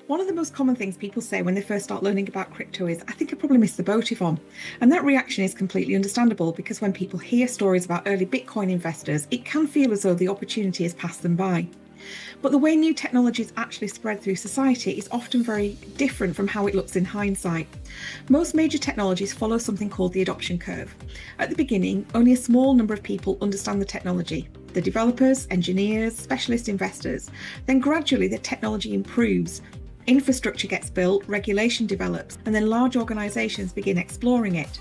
One of the most common things people say when they first start learning about crypto is, I think I probably missed the boat if on. And that reaction is completely understandable because when people hear stories about early Bitcoin investors, it can feel as though the opportunity has passed them by. But the way new technologies actually spread through society is often very different from how it looks in hindsight. Most major technologies follow something called the adoption curve. At the beginning, only a small number of people understand the technology. The developers, engineers, specialist investors. Then gradually the technology improves. Infrastructure gets built, regulation develops, and then large organisations begin exploring it.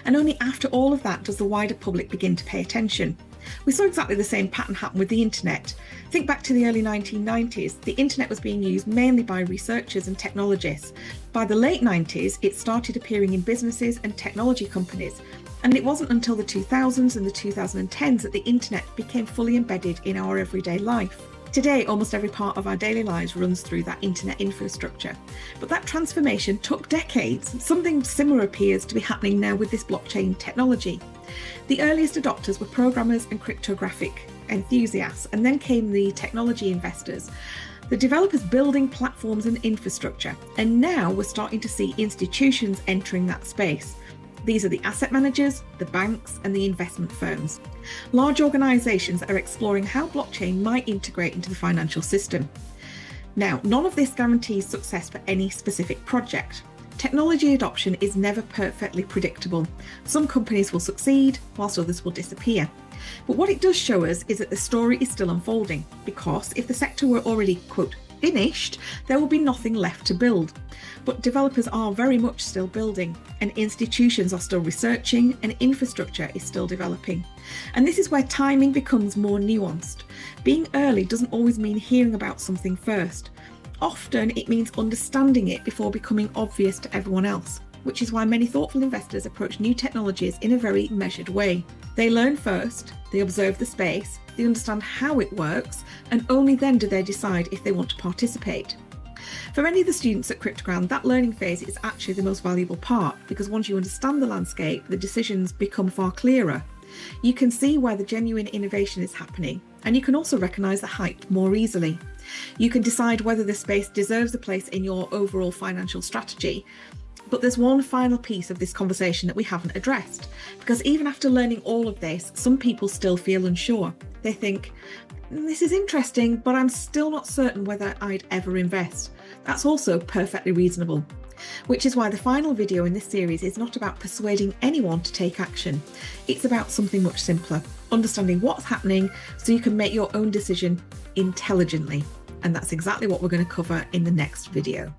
And only after all of that does the wider public begin to pay attention. We saw exactly the same pattern happen with the internet. Think back to the early 1990s, the internet was being used mainly by researchers and technologists. By the late 90s, it started appearing in businesses and technology companies. And it wasn't until the 2000s and the 2010s that the internet became fully embedded in our everyday life. Today, almost every part of our daily lives runs through that internet infrastructure. But that transformation took decades. Something similar appears to be happening now with this blockchain technology. The earliest adopters were programmers and cryptographic enthusiasts, and then came the technology investors, the developers building platforms and infrastructure. And now we're starting to see institutions entering that space. These are the asset managers, the banks, and the investment firms. Large organisations are exploring how blockchain might integrate into the financial system. Now, none of this guarantees success for any specific project. Technology adoption is never perfectly predictable. Some companies will succeed, whilst others will disappear. But what it does show us is that the story is still unfolding, because if the sector were already, quote, finished, there will be nothing left to build. But developers are very much still building, and institutions are still researching, and infrastructure is still developing. And this is where timing becomes more nuanced. Being early doesn't always mean hearing about something first. Often it means understanding it before becoming obvious to everyone else, which is why many thoughtful investors approach new technologies in a very measured way. They learn first, they observe the space, they understand how it works, and only then do they decide if they want to participate. For many of the students at CryptoGran, that learning phase is actually the most valuable part, because once you understand the landscape, the decisions become far clearer. You can see where the genuine innovation is happening, and you can also recognise the hype more easily. You can decide whether the space deserves a place in your overall financial strategy. But there's one final piece of this conversation that we haven't addressed, because even after learning all of this, some people still feel unsure. They think, this is interesting, but I'm still not certain whether I'd ever invest. That's also perfectly reasonable. Which is why the final video in this series is not about persuading anyone to take action. It's about something much simpler, understanding what's happening so you can make your own decision intelligently. And that's exactly what we're going to cover in the next video.